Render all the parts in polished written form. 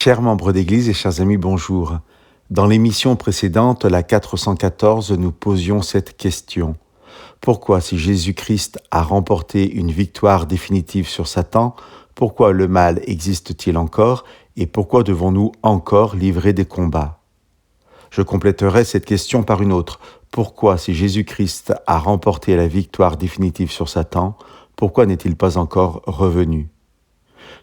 Chers membres d'Église et chers amis, bonjour. Dans l'émission précédente, la 414, nous posions cette question. Pourquoi, si Jésus-Christ a remporté une victoire définitive sur Satan, pourquoi le mal existe-t-il encore et pourquoi devons-nous encore livrer des combats ? Je compléterai cette question par une autre. Pourquoi, si Jésus-Christ a remporté la victoire définitive sur Satan, pourquoi n'est-il pas encore revenu ?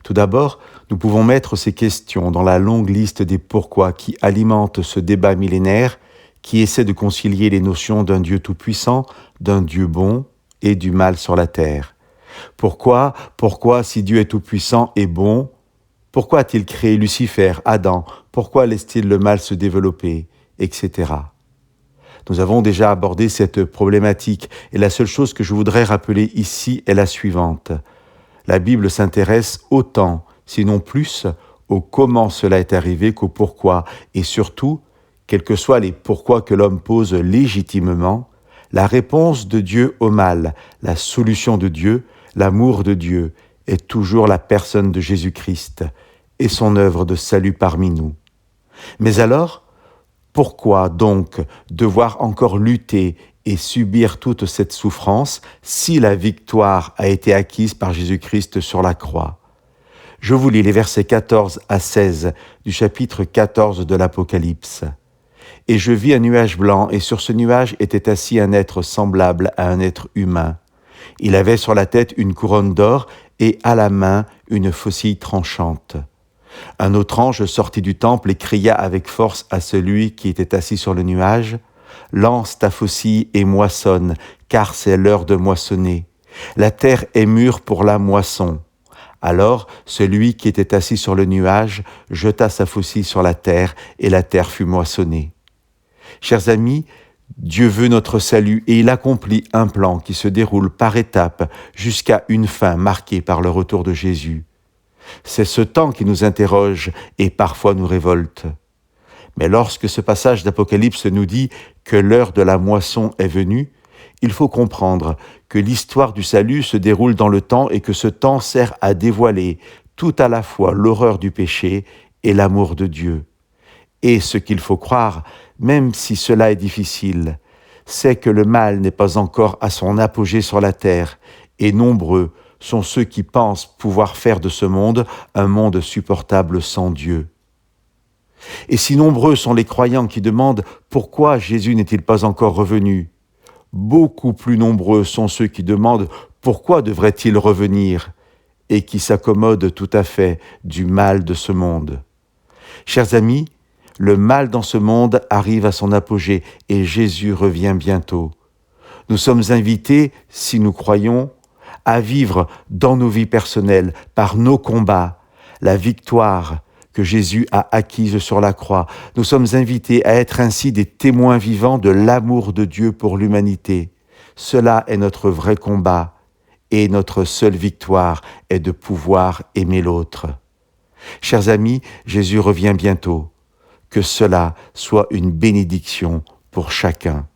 Tout d'abord, nous pouvons mettre ces questions dans la longue liste des pourquoi qui alimentent ce débat millénaire qui essaie de concilier les notions d'un Dieu tout-puissant, d'un Dieu bon et du mal sur la terre. Pourquoi, si Dieu est tout-puissant et bon, pourquoi a-t-il créé Lucifer, Adam ? Pourquoi laisse-t-il le mal se développer, etc. Nous avons déjà abordé cette problématique et la seule chose que je voudrais rappeler ici est la suivante. La Bible s'intéresse autant, sinon plus, au comment cela est arrivé qu'au pourquoi, et surtout, quels que soient les pourquoi que l'homme pose légitimement, la réponse de Dieu au mal, la solution de Dieu, l'amour de Dieu, est toujours la personne de Jésus-Christ et son œuvre de salut parmi nous. Mais alors, pourquoi donc devoir encore lutter et subir toute cette souffrance si la victoire a été acquise par Jésus-Christ sur la croix ? Je vous lis les versets 14 à 16 du chapitre 14 de l'Apocalypse. « Et je vis un nuage blanc, et sur ce nuage était assis un être semblable à un être humain. Il avait sur la tête une couronne d'or et à la main une faucille tranchante. Un autre ange sortit du temple et cria avec force à celui qui était assis sur le nuage, « Lance ta faucille et moissonne, car c'est l'heure de moissonner. La terre est mûre pour la moisson. » Alors celui qui était assis sur le nuage jeta sa faucille sur la terre, et la terre fut moissonnée. Chers amis, Dieu veut notre salut et il accomplit un plan qui se déroule par étapes jusqu'à une fin marquée par le retour de Jésus. C'est ce temps qui nous interroge et parfois nous révolte. Mais lorsque ce passage d'Apocalypse nous dit que l'heure de la moisson est venue, il faut comprendre que l'histoire du salut se déroule dans le temps et que ce temps sert à dévoiler tout à la fois l'horreur du péché et l'amour de Dieu. Et ce qu'il faut croire, même si cela est difficile, c'est que le mal n'est pas encore à son apogée sur la terre, et nombreux sont ceux qui pensent pouvoir faire de ce monde un monde supportable sans Dieu. Et si nombreux sont les croyants qui demandent pourquoi Jésus n'est-il pas encore revenu, beaucoup plus nombreux sont ceux qui demandent pourquoi devrait-il revenir et qui s'accommodent tout à fait du mal de ce monde. Chers amis, le mal dans ce monde arrive à son apogée et Jésus revient bientôt. Nous sommes invités, si nous croyons, à vivre dans nos vies personnelles, par nos combats, la victoire que Jésus a acquise sur la croix. Nous sommes invités à être ainsi des témoins vivants de l'amour de Dieu pour l'humanité. Cela est notre vrai combat et notre seule victoire est de pouvoir aimer l'autre. Chers amis, Jésus revient bientôt. Que cela soit une bénédiction pour chacun.